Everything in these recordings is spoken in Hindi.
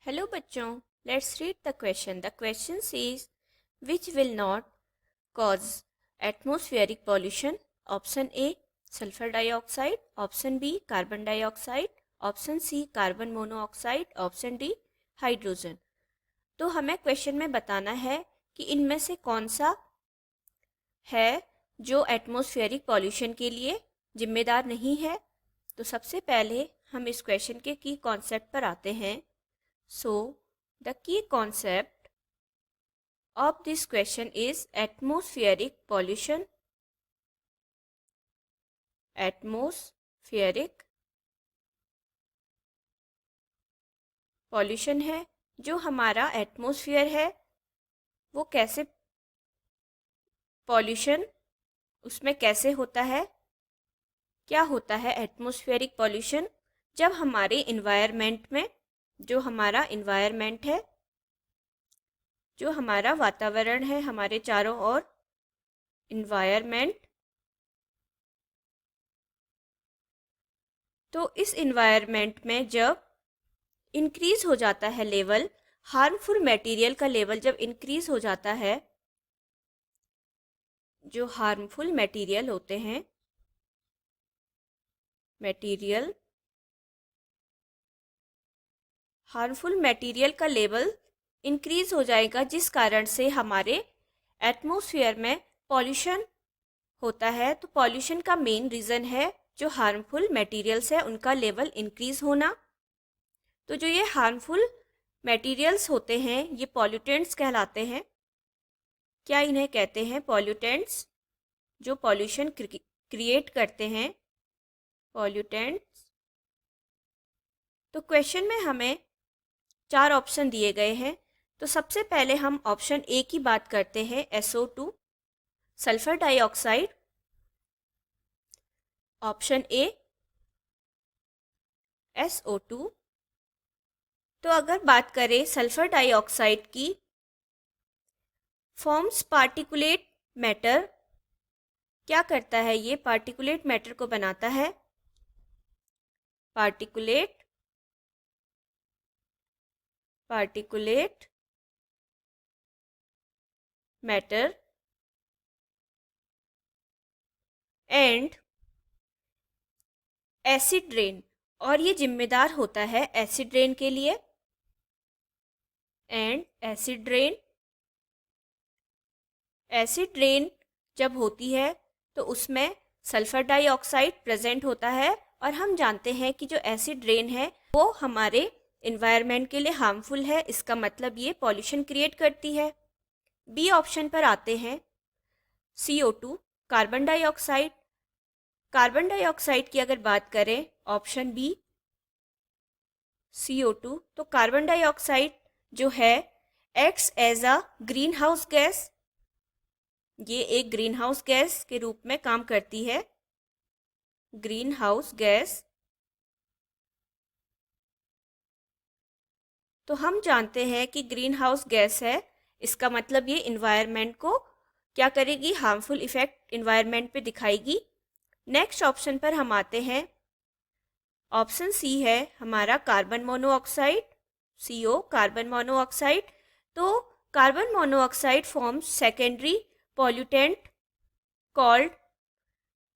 हेलो बच्चों, let's read the question. The question is which will not cause atmospheric pollution. Option A sulphur dioxide, option B carbon dioxide, option C carbon monoxide, option D hydrogen. तो हमें क्वेश्चन में बताना है कि इनमें से कौन सा है जो एटमॉस्फेरिक पॉल्यूशन के लिए जिम्मेदार नहीं है. तो सबसे पहले हम इस क्वेश्चन के की कॉन्सेप्ट पर आते हैं. So, the key concept of this question is atmospheric pollution. Atmospheric pollution है जो हमारा एटमॉस्फेयर है वो कैसे पॉल्यूशन उसमें कैसे होता है. क्या होता है एटमॉस्फेरिक पॉल्यूशन? जब हमारे इन्वायरमेंट में जो हमारा इन्वायरमेंट है, जो हमारा वातावरण है हमारे चारों ओर, इन्वायरमेंट, तो इस इन्वायरमेंट में जब इंक्रीज हो जाता है लेवल, हार्मफुल मटेरियल का लेवल जब इंक्रीज हो जाता है, जो हार्मफुल मटेरियल होते हैं, मटेरियल, हार्मफुल मटेरियल का लेवल इंक्रीज हो जाएगा जिस कारण से हमारे एटमॉस्फेयर में पॉल्यूशन होता है. तो पॉल्यूशन का मेन रीज़न है जो हार्मफुल मटेरियल्स है उनका लेवल इंक्रीज होना. तो जो ये हार्मफुल मटेरियल्स होते हैं ये पॉल्यूटेंट्स कहलाते हैं. क्या इन्हें कहते हैं? पॉल्यूटेंट्स. जो पॉल्यूशन क्रिएट करते हैं, पॉल्यूटेंट्स. तो क्वेश्चन में हमें 4 ऑप्शन दिए गए हैं. तो सबसे पहले हम ऑप्शन ए की बात करते हैं, SO2, sulphur dioxide. Option A SO2. तो अगर बात करें सल्फर डाइऑक्साइड की, फॉर्म्स पार्टिकुलेट मैटर. क्या करता है ये? पार्टिकुलेट मैटर को बनाता है. Particulate matter and acid rain. और ये जिम्मेदार होता है एसिड रेन के लिए. And acid rain. Acid rain जब होती है तो उसमें सल्फर डाइऑक्साइड प्रेजेंट होता है. और हम जानते हैं कि जो एसिड रेन है वो हमारे इन्वायरमेंट के लिए हार्मफुल है. इसका मतलब ये पॉल्यूशन क्रिएट करती है. बी ऑप्शन पर आते हैं, CO2, carbon dioxide. Carbon dioxide की अगर बात करें, ऑप्शन बी CO2. तो कार्बन डाइऑक्साइड जो है acts as a greenhouse gas. ये एक ग्रीन हाउस गैस के रूप में काम करती है. Green house gas. तो हम जानते हैं कि ग्रीन हाउस गैस है, इसका मतलब ये इन्वायरमेंट को क्या करेगी? हार्मफुल इफेक्ट इन्वायरमेंट पे दिखाएगी. नेक्स्ट ऑप्शन पर हम आते हैं. ऑप्शन सी है हमारा carbon monoxide, CO, carbon monoxide. तो carbon monoxide forms secondary pollutant called.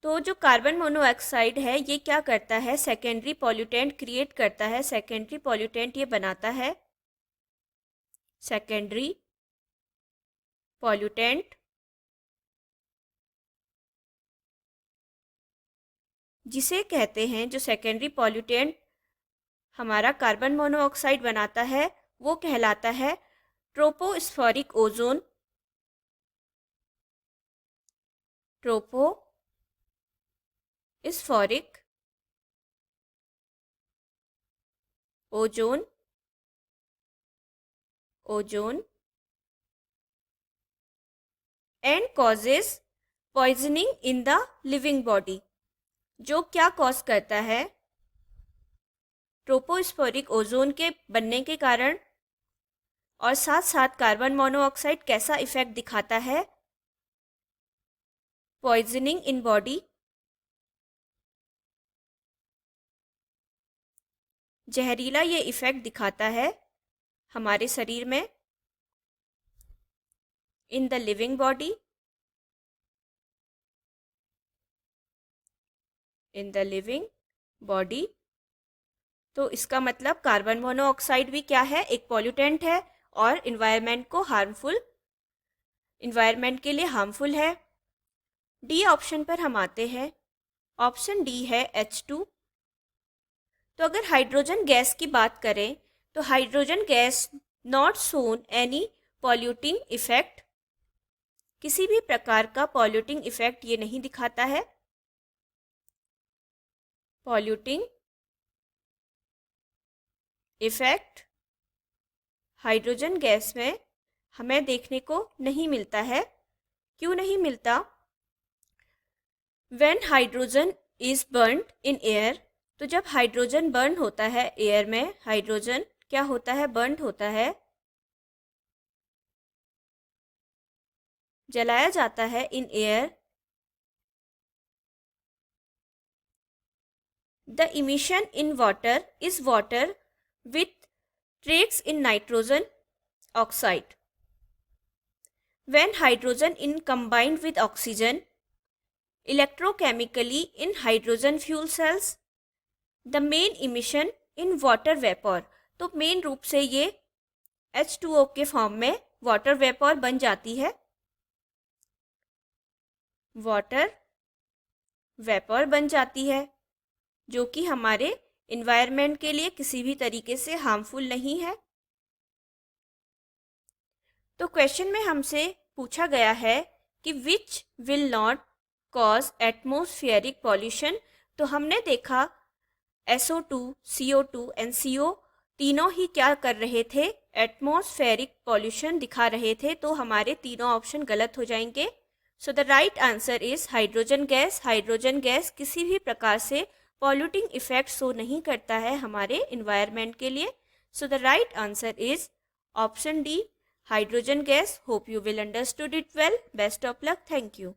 तो जो कार्बन मोनोऑक्साइड है ये क्या करता है? सेकेंडरी पॉल्यूटेंट क्रिएट करता है. सेकेंडरी पॉल्यूटेंट ये बनाता है. सेकेंडरी पॉल्यूटेंट जिसे कहते हैं, जो सेकेंडरी पॉल्यूटेंट हमारा कार्बन मोनोऑक्साइड बनाता है वो कहलाता है tropospheric ozone. Tropospheric ozone. And causes poisoning in the living body. जो क्या कॉज करता है? ट्रोपोस्फेरिक ओजोन के बनने के कारण. और साथ साथ कार्बन मोनोऑक्साइड कैसा इफेक्ट दिखाता है? Poisoning in body. जहरीला ये इफेक्ट दिखाता है. हमारे शरीर में, in the living body, in the living body. तो इसका मतलब कार्बन मोनोऑक्साइड भी क्या है, एक पॉल्यूटेंट है और इन्वायरमेंट के लिए हार्मफुल है। डी ऑप्शन पर हम आते हैं। ऑप्शन डी है H2। तो अगर हाइड्रोजन गैस की बात करें तो hydrogen gas not shown any polluting effect, किसी भी प्रकार का पॉल्यूटिंग इफेक्ट ये नहीं दिखाता है। पॉल्यूटिंग इफेक्ट हाइड्रोजन गैस में हमें देखने को नहीं मिलता है। क्यों नहीं मिलता? When hydrogen is burned in air, तो जब हाइड्रोजन बर्न होता है एयर में, हाइड्रोजन क्या होता है, बर्न होता है, जलाया जाता है in air, the emission in water is water with traces in nitrogen oxide. When hydrogen is combined with oxygen electrochemically in hydrogen fuel cells, the main emission in water vapor, तो मेन रूप से ये H2O के फॉर्म में वाटर वेपर बन जाती है, वाटर वेपर बन जाती है, जो कि हमारे इन्वायरमेंट के लिए किसी भी तरीके से हार्मफुल नहीं है। तो क्वेश्चन में हमसे पूछा गया है कि विच will not cause atmospheric pollution. तो हमने देखा SO2, CO2 एंड CO तीनों ही क्या कर रहे थे, एटमॉस्फेरिक पॉल्यूशन दिखा रहे थे। तो हमारे तीनों ऑप्शन गलत हो जाएंगे। So the right answer is hydrogen gas. Hydrogen gas किसी भी प्रकार से पॉल्यूटिंग इफेक्ट शो नहीं करता है हमारे इन्वायरमेंट के लिए। So the right answer is option D, hydrogen gas. Hope you will understood it well. Best of luck. Thank you.